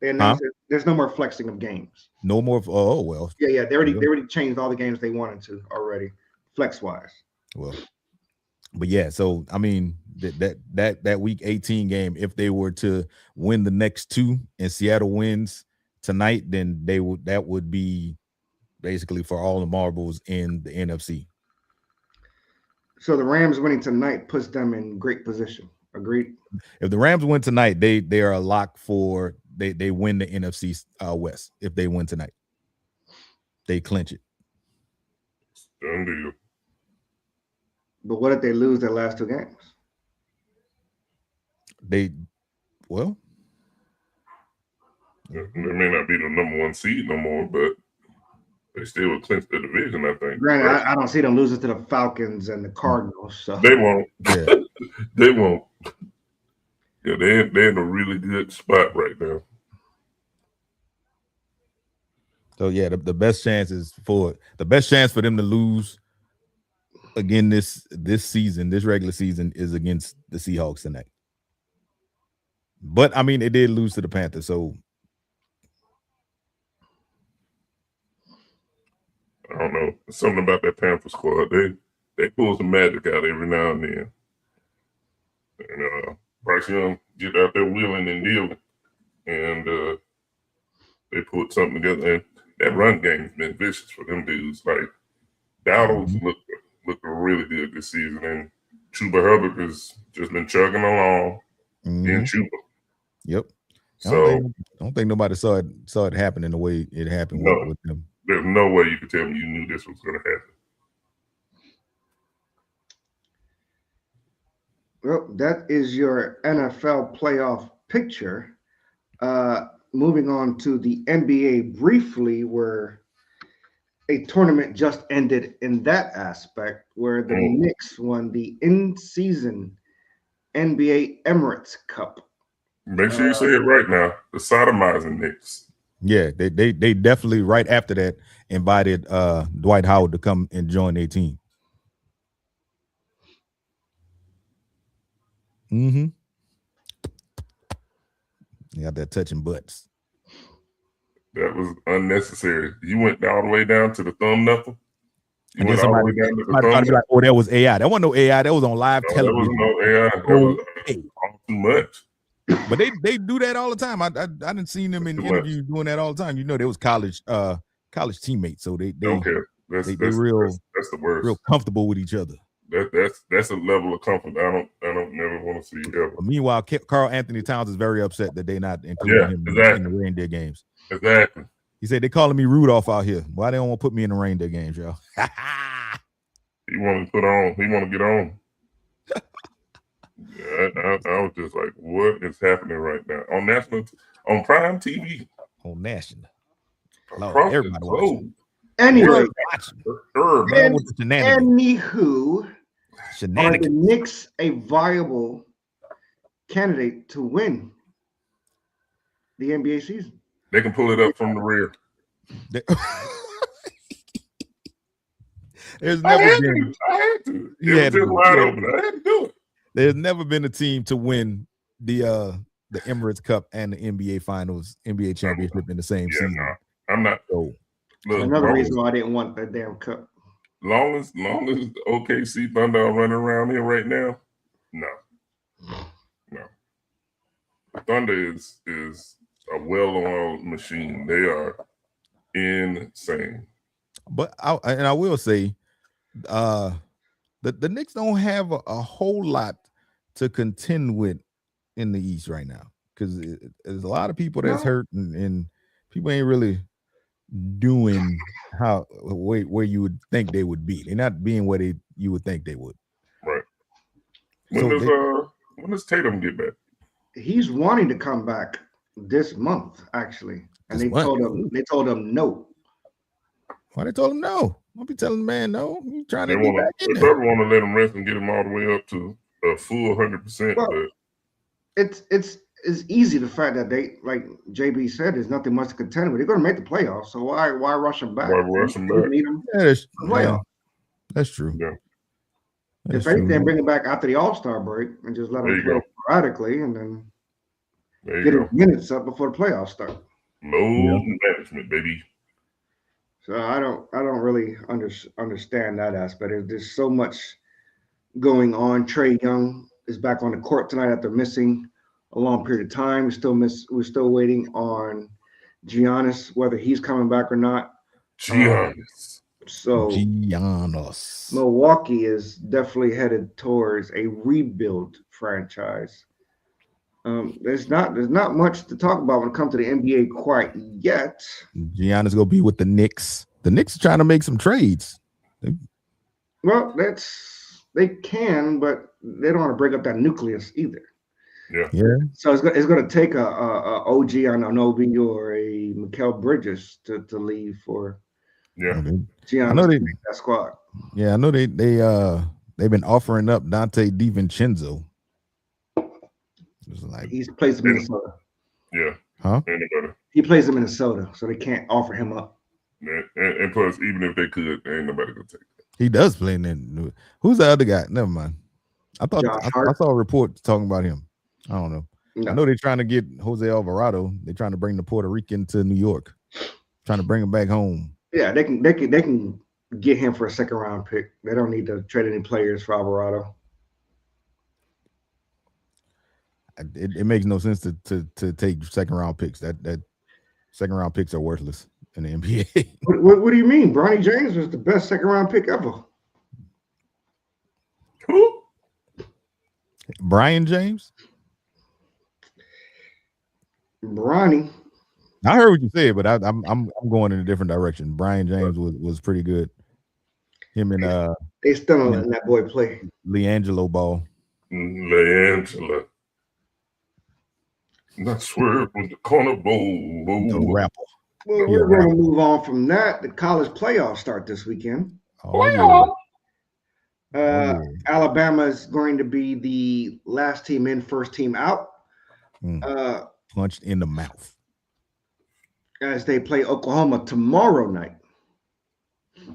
They announced there's no more flexing of games. No more. Oh well. Yeah. They already changed all the games they wanted to already, flex wise. Well, but yeah. So I mean, that week 18 game, if they were to win the next two and Seattle wins tonight, then that would be basically for all the marbles in the NFC. So the Rams winning tonight puts them in great position. Agreed. If the Rams win tonight, they are a lock for they win the NFC West. If they win tonight, they clinch it. Done deal. But what if they lose their last two games? They may not be the number one seed no more, but they still will clinch the division, I think. Granted, I don't see them losing to the Falcons and the Cardinals. So they won't. Yeah. They won't. Yeah, they're in a really good spot right now. So yeah, the best chance for them to lose again this season, this regular season, is against the Seahawks tonight. But I mean, it did lose to the Panthers, so I don't know. Something about that Panthers squad. They pull some magic out every now and then. And Bryce Young get out there wheeling and dealing, and they put something together. And that run game's been vicious for them dudes. Like Dowdle's looked really good this season, and Chuba Hubbard has just been chugging along in Chuba. Yep. So I don't think nobody saw it happening the way it happened with them. There's no way you could tell me you knew this was going to happen. Well, that is your NFL playoff picture. Moving on to the NBA briefly, where a tournament just ended in that aspect, where the Knicks won the in-season NBA Emirates Cup. Make sure you say it right now. The sodomizing Knicks. Yeah, they definitely right after that invited Dwight Howard to come and join their team. You got that touching butts. That was unnecessary. You went all the way down to the thumb knuckle. You went all the way down to the thumb knuckle. Like, oh, that was AI. That wasn't no AI. That was on live television. That was no AI. That was all too much. But they do that all the time. I didn't see them in interviews doing that all the time. You know, they was college teammates, so they don't care. That's the worst. Real comfortable with each other. That's a level of comfort I don't never want to see ever. But meanwhile, Karl Anthony Towns is very upset that they're not including him in the reindeer games. Exactly. He said they're calling me Rudolph out here. Why they don't want to put me in the reindeer games, y'all? He want to put on. He want to get on. I was just like, what is happening right now on Prime TV? On national. Lord, everybody watching. Anyway, anywho, are the Knicks a viable candidate to win the NBA season? They can pull it up from the rear. There's never been. I had to. It was just wide open. I had to do it. There's never been a team to win the Emirates Cup and the NBA Finals, NBA championship in the same season. No, I'm not. So, look, another reason why I didn't want that damn cup. Long as OKC Thunder are running around here right now, no. Thunder is a well-oiled machine. They are insane. But I will say, the Knicks don't have a whole lot to contend with in the East right now, because there's a lot of people that's hurt and people ain't really doing where you would think they would be. They're not being where you would think they would. Right. When does Tatum get back? He's wanting to come back this month, actually, and they told him no. Why they told him no? Don't be telling the man no. You trying to get back in there. They probably want to let him rest and get him all the way up to a full 100%. Well, but it's easy the fact that they, like JB said, there's nothing much to contend with. They're going to make the playoffs, so why rush them back? Why rush them back? Need them. Yeah, that's true. Yeah. If anything, bring him back after the All-Star break and just let him play sporadically, and then get his minutes up before the playoffs start. Management, baby. So I don't really understand that aspect. There's so much going on. Trae Young is back on the court tonight after missing a long period of time. We're still waiting on Giannis, whether he's coming back or not. Giannis. So Giannis. Milwaukee is definitely headed towards a rebuild franchise. There's not much to talk about when it comes to the NBA quite yet. Giannis gonna be with the Knicks. The Knicks are trying to make some trades. Well, they can, but they don't want to break up that nucleus either. Yeah. So it's going to take a OG Anunoby or a Mikal Bridges to leave for Giannis. I know that squad. Yeah, I know they've been offering up Dante DiVincenzo. Like he plays in Minnesota. Yeah. Huh? He plays in Minnesota, so they can't offer him up. Yeah. And plus, even if they could, ain't nobody gonna take that. He does play in that. Who's the other guy? Never mind. I saw a report talking about him. I don't know. No. I know they're trying to get Jose Alvarado. They're trying to bring the Puerto Rican to New York, trying to bring him back home. Yeah, they can get him for a second round pick. They don't need to trade any players for Alvarado. It makes no sense to take second round picks. That second round picks are worthless in the NBA. What do you mean? Bronny James was the best second round pick ever. Who? Brian James? Bronny. I heard what you said, but I'm going in a different direction. Brian James was pretty good. Him and they still don't let that boy play. LiAngelo Ball. LiAngelo. Not swerve with the corner bowl. The rapper. Well, we're going to move on from that. The college playoffs start this weekend. Alabama is going to be the last team in, first team out. Punched in the mouth. As they play Oklahoma tomorrow night.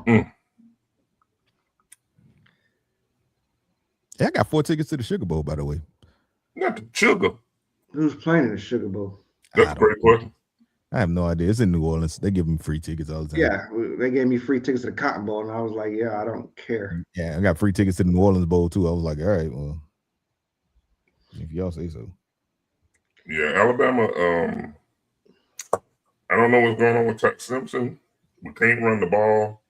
Yeah, I got 4 tickets to the Sugar Bowl, by the way. Not the Sugar. Who's playing in the Sugar Bowl? That's a great question. I have no idea. It's in New Orleans. They give me free tickets all the time. Yeah, they gave me free tickets to the Cotton Bowl, and I was like, yeah, I don't care. Yeah, I got free tickets to the New Orleans Bowl, too. I was like, all right, well, if y'all say so. Yeah, Alabama, I don't know what's going on with Tuck Simpson. We can't run the ball,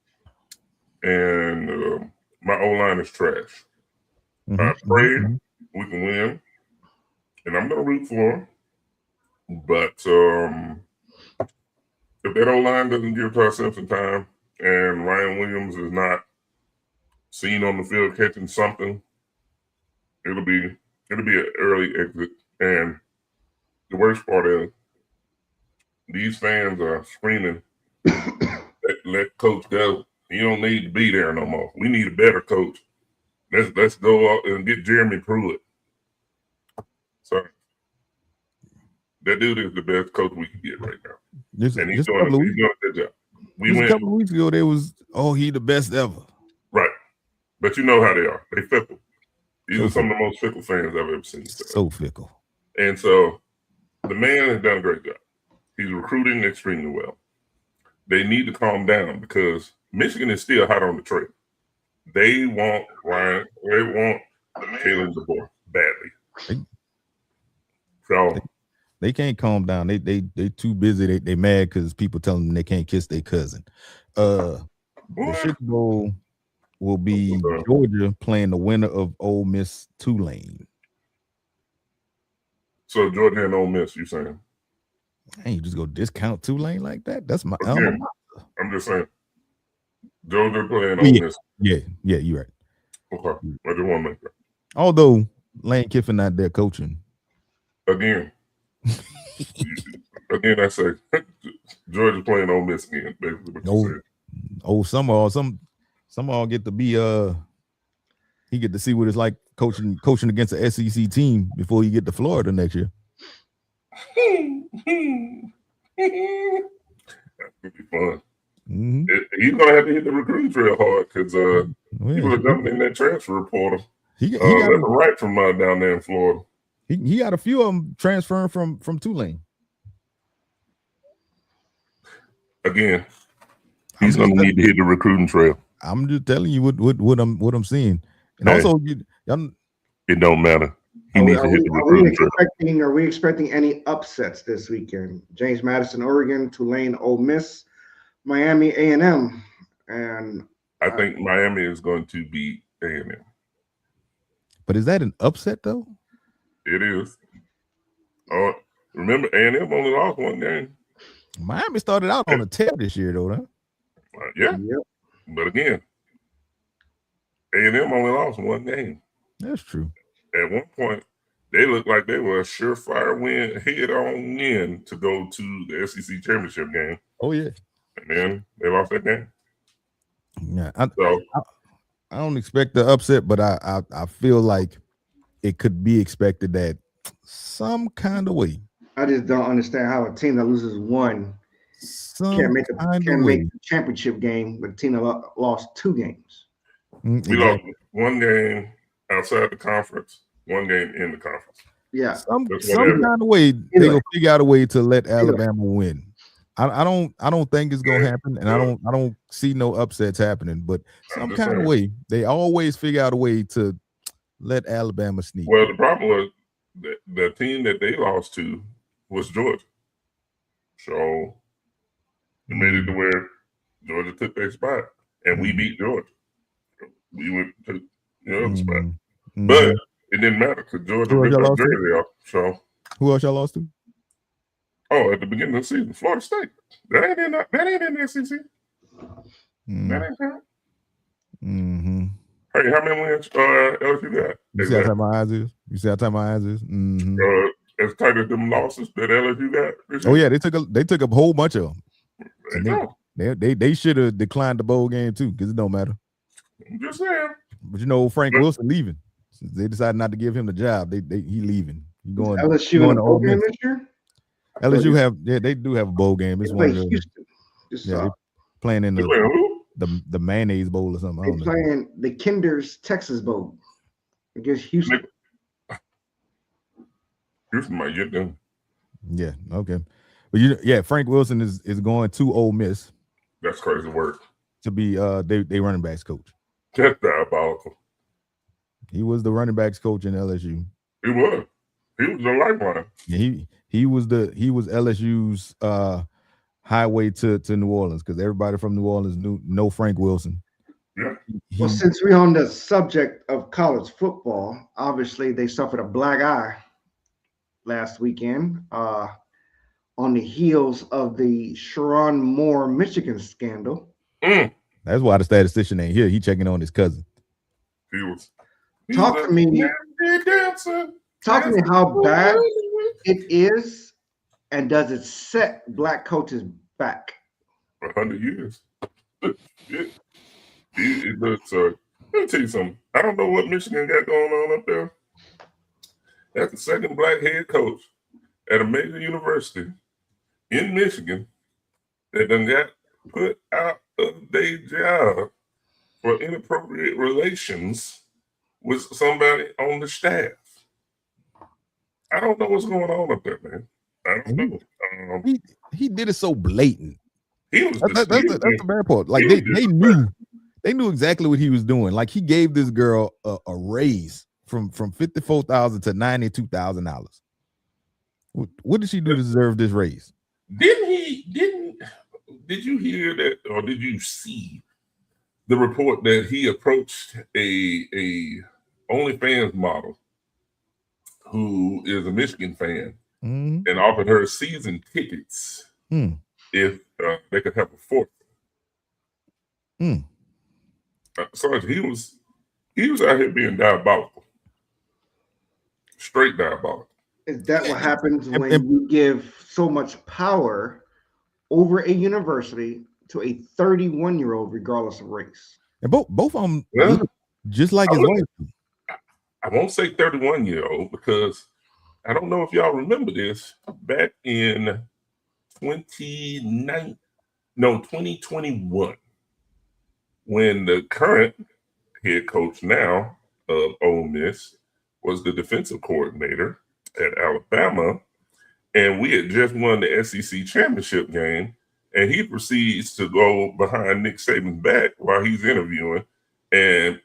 and my O-line is trash. I pray we can win, and I'm going to root for them. But if that O-line doesn't give Tuck Simpson time and Ryan Williams is not seen on the field catching something, it'll be an early exit. And the worst part is these fans are screaming, let coach go. You don't need to be there no more. We need a better coach. Let's go out and get Jeremy Pruitt. So that dude is the best coach we can get right now. And he's doing a good job. A couple of weeks ago, there was, he the best ever. Right. But you know how they are. They fickle. These are some of the most fickle fans I've ever seen. So fickle. And so the man has done a great job. He's recruiting extremely well. They need to calm down because Michigan is still hot on the trail. They want Ryan. They want Kalen DeBoer badly. So they can't calm down. They too busy. They mad because people telling them they can't kiss their cousin. The Sugar Bowl will be Georgia playing the winner of Ole Miss Tulane. So Georgia and Ole Miss, you saying? Hey, you just go discount Tulane like that? That's my I'm just saying. Georgia playing Ole Miss. Yeah, you're right. Okay. I just want to make that. Although Lane Kiffin not there coaching. Again, I say Georgia playing Ole Miss again, basically what you said. Some get to be he get to see what it's like coaching against the SEC team before you get to Florida next year. That would be fun. He's gonna have to hit the recruiting trail hard because people are jumping in that transfer portal. He got right from down there in Florida. He got a few of them transferring from Tulane. Again, he's gonna need to hit the recruiting trail. I'm just telling you what I'm seeing, and also he It don't matter. He needs to hit the recruiting trail. Are we expecting any upsets this weekend? James Madison, Oregon, Tulane, Ole Miss, Miami, A&M, and I think Miami is going to beat A&M. But is that an upset though? It is. Oh, remember A&M only lost one game. Miami started out on a tear this year, though, huh? Yeah. Yep. But again, A&M only lost one game. That's true. At one point, they looked like they were a surefire win, head-on win to go to the SEC championship game. Oh, yeah. And then they lost that game. Yeah. I don't expect the upset, but I feel like it could be expected that some kind of way. I just don't understand how a team that loses one can't make the championship game, but a team that lost 2 games. We lost one game outside the conference, one game in the conference. Yeah. Some kind of way they will figure out a way to let Alabama win. I don't think it's gonna happen, and I don't see no upsets happening, but some kind of way they always figure out a way to let Alabama sneak. Well, the problem was the team that they lost to was Georgia. So it made it to where Georgia took their spot, and we beat Georgia. We went to the other spot. But it didn't matter because Georgia ripped our jersey off. So who else y'all lost to? Oh, at the beginning of the season, Florida State. That ain't in the SEC. That ain't that. Mm-hmm. Hey, how many wins LSU got? You see how tight my eyes is? Mm-hmm. As tight as them losses that LSU got? Oh yeah, they took a whole bunch of them. And they should have declined the bowl game too, because it don't matter. I'm just saying. But you know, Frank Wilson leaving. Since they decided not to give him the job, he leaving. He going LSU in the bowl game this year? LSU they do have a bowl game. It's one of Houston. They're playing in the mayonnaise bowl or something. They're playing the Kinder's Texas Bowl against Houston. Houston might get them. Yeah, okay. But Frank Wilson is going to Ole Miss. That's crazy work. To be they running backs coach. That's diabolical. He was the running backs coach in LSU. He was the lifeline. Yeah, he was LSU's highway to New Orleans, because everybody from New Orleans know Frank Wilson. Yeah. Well, since we're on the subject of college football, obviously they suffered a black eye last weekend on the heels of the Sharon Moore Michigan scandal. That's why the statistician ain't here. He checking on his cousin. Talk to me how bad it is, and does it set black coaches back? 100 years. It does. So let me tell you something. I don't know what Michigan got going on up there. That's the second black head coach at a major university in Michigan that done got put out of their job for inappropriate relations with somebody on the staff. I don't know what's going on up there, man. I don't know. He did it so blatant. That's the bad part. Like they knew exactly what he was doing. Like he gave this girl a raise from $54,000 to $92,000. What did she do to deserve this raise? Did you hear that, or did you see the report that he approached a OnlyFans model who is a Michigan fan and offered her season tickets if they could have a fourth? So he was out here being diabolical, straight diabolical. Is that what happens when you give so much power over a university to a 31-year-old, regardless of race? And both of them, just like his wife. I won't say 31-year-old because I don't know if y'all remember this. Back in 2021, when the current head coach now of Ole Miss was the defensive coordinator at Alabama, and we had just won the SEC championship game, and he proceeds to go behind Nick Saban's back while he's interviewing and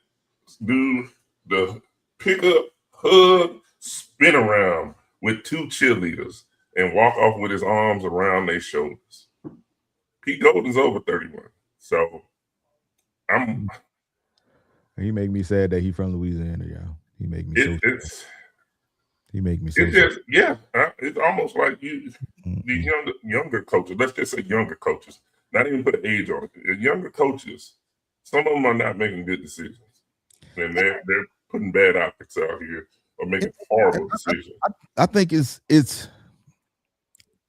do the pickup hug, spin around with 2 cheerleaders, and walk off with his arms around their shoulders. Pete Golden's over 31. So he make me sad that he from Louisiana, y'all. He make me so sad. He make me so it's just, yeah. It's almost like the younger coaches, let's just say younger coaches, not even put an age on it. Younger coaches, some of them are not making good decisions. And they're putting bad optics out here or making horrible decisions. I think it's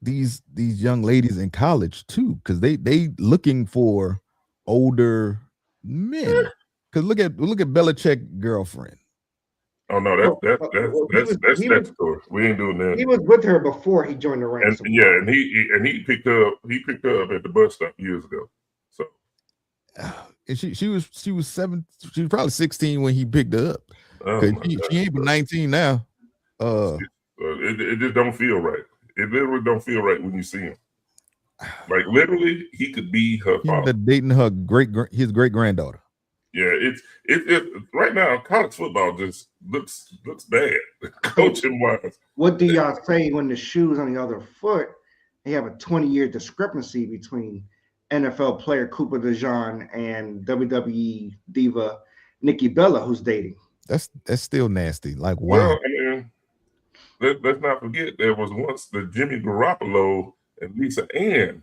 these young ladies in college too, because they looking for older men. Because look at Belichick's girlfriend. Oh no, that's statutory. We ain't doing that. He was with her before he joined the ranks. And he picked her up at the bus stop years ago. So and she was 7. She was probably 16 when he picked her up. She ain't but 19 now. It just don't feel right. It literally don't feel right when you see him. Like literally, he could be her father. Dating his great granddaughter. Yeah, it's right now. College football just looks bad, coaching wise. What do y'all say when the shoe's on the other foot? They have a 20-year discrepancy between NFL player Cooper DeJean and WWE diva Nikki Bella, who's dating. That's still nasty. Like, wow. Well, I mean, let's not forget there was once the Jimmy Garoppolo and Lisa Ann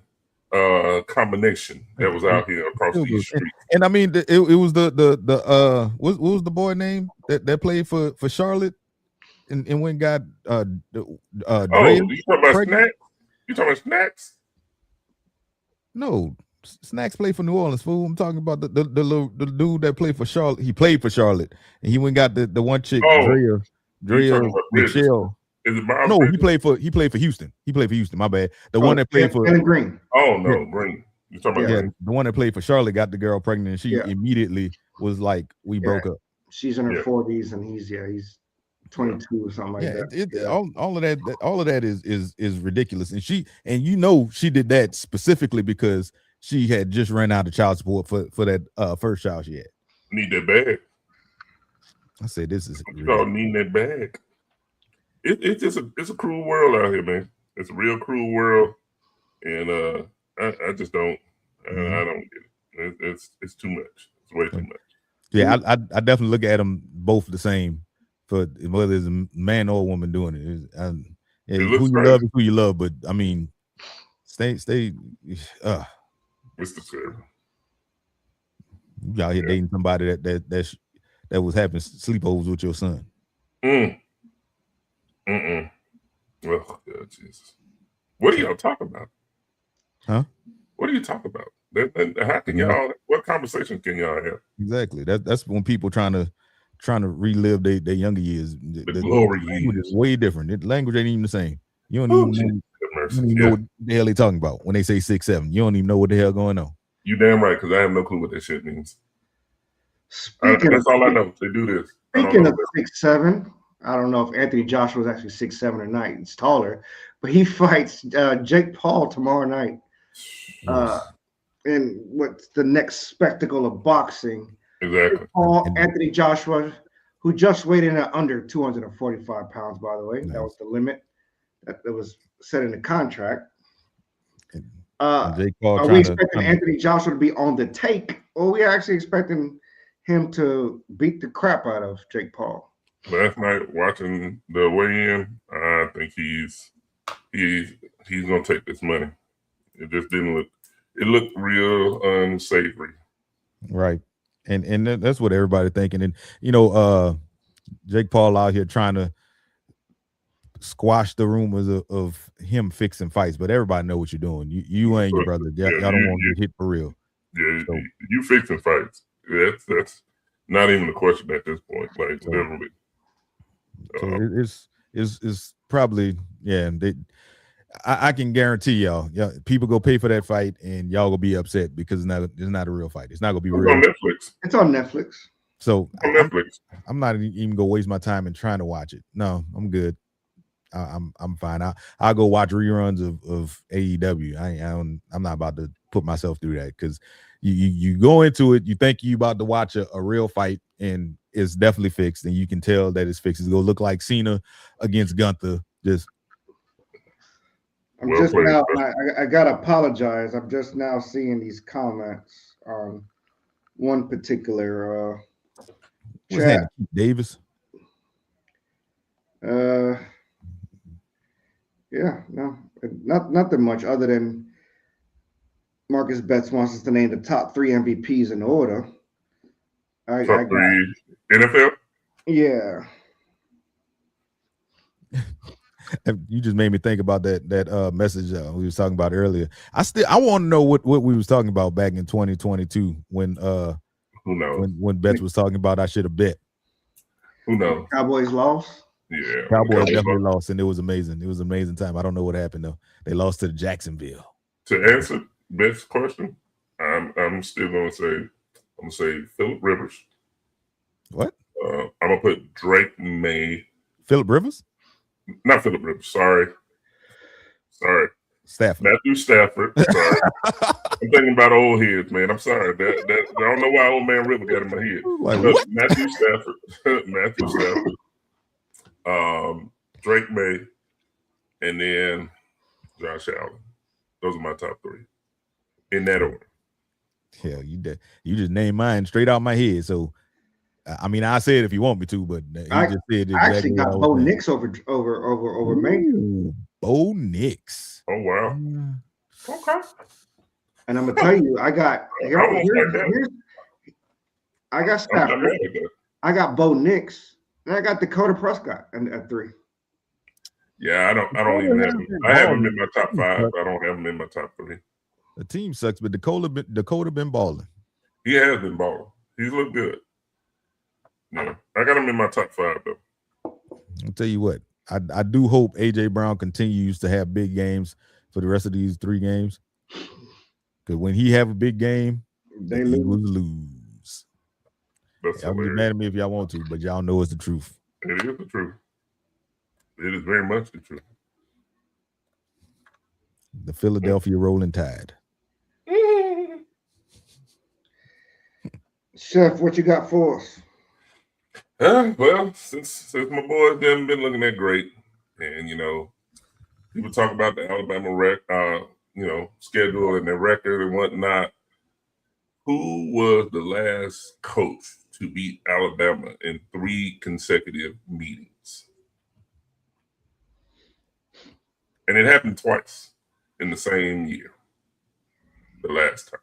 combination that was out here across these streets. And I mean, it was the what was the boy name that played for Charlotte and when got you talking about Snacks? You talking about Snacks? No, Snacks played for New Orleans. Fool, I'm talking about the dude that played for Charlotte. He played for Charlotte, and he went got the one chick, Drea Michelle. Is it Miles? No, he played for Houston. He played for Houston. My bad. The one that played for Green. Oh no, Green. You talking about Green? The one that played for Charlotte got the girl pregnant, and she immediately was like, "We broke up." She's in her 40s, and he's 22 or something like that. All of that is ridiculous, and she did that specifically because she had just ran out of child support for that first child she had. Need that bag. I said, "This is needing that bag." It's a cruel world out here, man. It's a real cruel world, and I just don't. I don't get it. It's too much. It's way too much. Yeah, I definitely look at them both the same, for whether it's a man or a woman doing it. Who you love is who you love, but I mean, stay. It's the same. You out here dating somebody that was having sleepovers with your son. Oh, God, Jesus. What are y'all talking about? Huh? What are you talking about? How can y'all? What conversations can y'all have? Exactly. That's when people trying to relive their younger years. The glory language is way different. The language ain't even the same. You don't even know what the hell they talking about when they say 6'7". You don't even know what the hell going on. You damn right, because I have no clue what that shit means. That's all I know. They do this. Speaking of 6'7", I don't know if Anthony Joshua is actually 6'7" or not. He's taller, but he fights Jake Paul tomorrow night. In what's the next spectacle of boxing? Exactly. Paul, Anthony Joshua, who just weighed in at under 245 pounds, by the way. Nice. That was the limit that was set in the contract. Are we expecting Anthony Joshua to be on the take, or are we actually expecting him to beat the crap out of Jake Paul? Last night, watching the weigh-in, I think he's gonna take this money. It just didn't look. It looked real unsavory. Right, and that's what everybody thinking. And Jake Paul out here trying to squash the rumors of him fixing fights, but everybody know what you're doing. You and your brother, y'all don't want to get hit for real. Yeah, so, you fixing fights. That's not even a question at this point. Like literally. So it's probably I can guarantee y'all, people go pay for that fight and y'all gonna be upset because it's not a real fight. It's not gonna be real. On Netflix. It's on Netflix. So on Netflix. I'm not even gonna waste my time in trying to watch it. No, I'm good. I'm fine. I'll go watch reruns of AEW. I'm not about to put myself through that because you go into it, you think you about to watch a real fight, and is definitely fixed, and you can tell that it's fixed. It's gonna look like Cena against Gunther. I gotta apologize. I'm just now seeing these comments on one particular chat. Davis. Yeah, no, nothing much other than Marcus Betts wants us to name the top 3 MVPs in order. Top 3 NFL? Yeah. You just made me think about that message we was talking about earlier. I want to know what we was talking about back in 2022 when who knows when Betts was talking about I should have bet. Who knows? Cowboys lost. Yeah, Cowboys definitely lost, and it was amazing. It was an amazing time. I don't know what happened though. They lost to Jacksonville. To answer Bet's question, I'm still gonna say Phillip Rivers. What? I'm gonna put Drake May. Phillip Rivers? Not Phillip Rivers. Sorry. Stafford. Matthew Stafford. Sorry. I'm thinking about old heads, man. I'm sorry. That I don't know why Old Man River got in my head. What? Matthew Stafford. Drake May, and then Josh Allen. Those are my top 3 in that order. Yeah, you just named mine straight out my head. So, I mean, I said if you want me to, but you just said exactly. I actually got Bo Nix over May. Bo Nix. Oh wow. Okay. And I'm gonna tell you, I got Stafford. I got Bo Nix, and I got Dakota Prescott at 3. Yeah, I don't even have him. I have him in my top 5. I don't have him in my top 3. The team sucks, but Dakota been balling. He has been balling. He's looked good. No, I got him in my top 5 though. I'll tell you what. I do hope AJ Brown continues to have big games for the rest of these 3 games. Because when he have a big game, the Eagles lose. Y'all be mad at me if y'all want to, but y'all know it's the truth. It is the truth. It is very much the truth. The Philadelphia Rolling Tide. Chef, what you got for us? Well, since my boys haven't been looking that great, and people talk about the Alabama schedule and their record and whatnot. Who was the last coach to beat Alabama in 3 consecutive meetings? And it happened twice in the same year. The last time.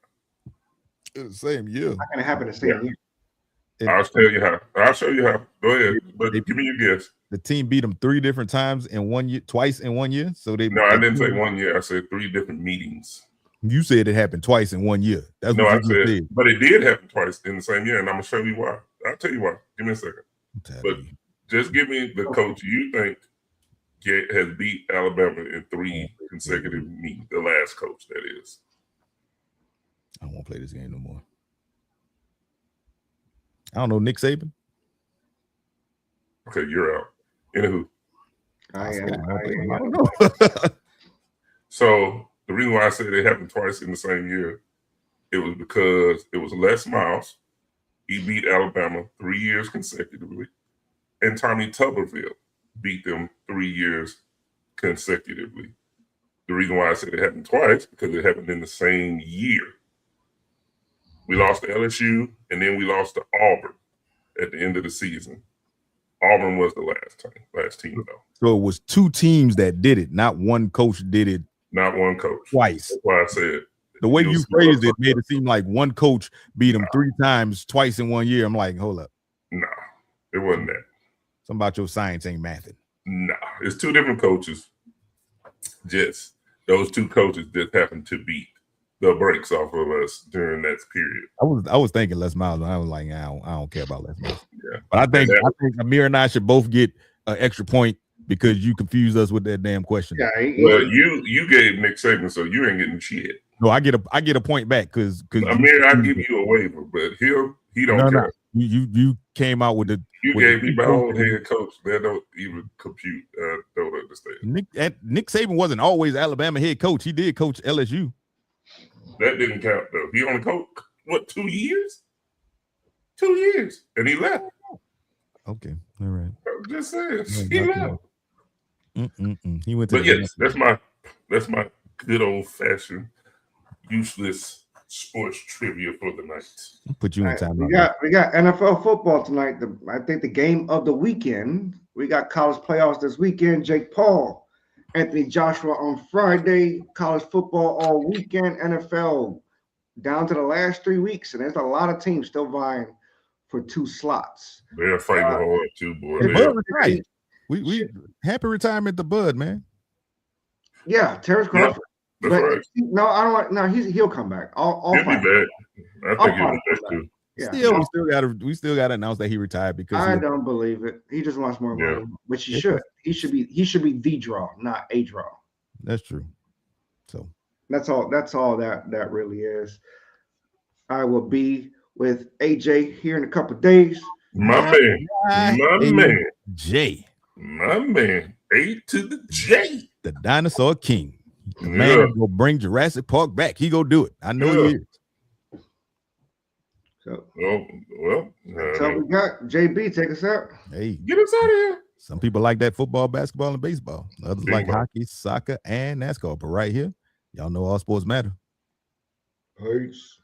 In the same year. Not gonna happen the same year. I'll tell you how. I'll show you how. Go ahead, but give me your guess. The team beat them 3 different times in 1 year, twice in 1 year. So No, I didn't say 1 year. I said 3 different meetings. You said it happened twice in 1 year. That's no, what I said, but it did happen twice in the same year, and I'm gonna show you why. I'll tell you why. Give me a second. But just give me the coach you think has beat Alabama in 3 consecutive meetings. The last coach, that is. I don't want to play this game no more. I don't know, Nick Saban. Okay, you're out. Anywho. I don't know. So the reason why I said it happened twice in the same year, it was because it was Les Miles. He beat Alabama 3 years consecutively. And Tommy Tuberville beat them 3 years consecutively. The reason why I said it happened twice, because it happened in the same year. We lost to LSU, and then we lost to Auburn at the end of the season. Auburn was the last team, though. So it was 2 teams that did it, not one coach did it. Not one coach. Twice. That's why I said. The way you phrased it made it seem like one coach beat them 3 times, twice in 1 year. I'm like, hold up. Nah, it wasn't that. Something about your science ain't mathing. Nah, it's 2 different coaches. Just those 2 coaches just happened to beat the brakes off of us during that period. I was thinking Les Miles, and I was like, I don't care about Les Miles. Yeah, but I think Amir and I should both get an extra point because you confused us with that damn question. Yeah, well, you gave Nick Saban, so you ain't getting shit. No, I get a point back because Amir, I give you a waiver, but he don't care. You came out with the. You gave me my old head coach. They don't even compute. Don't understand. Nick Saban wasn't always Alabama head coach. He did coach LSU. That didn't count though. He only coached 2 years? 2 years, and he left. Okay, all right. I'm just saying. Yeah, He not too left. He went to But yes, that's my good old fashioned useless sports trivia for the night. Put you in time. We got NFL football tonight. I think the game of the weekend. We got college playoffs this weekend. Jake Paul, Anthony Joshua on Friday. College football all weekend. NFL down to the last 3 weeks, and there's a lot of teams still vying for 2 slots. They're fighting hard too, boy. Right. We happy retirement to Bud, man. Yeah, Terrence Crawford. That's right. No, I don't want. No, he'll come back. I'll He'll be find back. I think he'll be back too. Yeah. We still gotta announce that he retired because I don't believe it. He just wants more money, which he should. He should be the draw, not a draw. That's true. So that's all that really is. I will be with AJ here in a couple of days. My man, Jay. My man, A to the J. The dinosaur king. The man will bring Jurassic Park back. He go do it. I know he is. So, so we got JB. Take us out. Hey, get us out of here. Some people like that football, basketball, and baseball. Others like hockey, soccer, and NASCAR. But right here, y'all know all sports matter. Peace.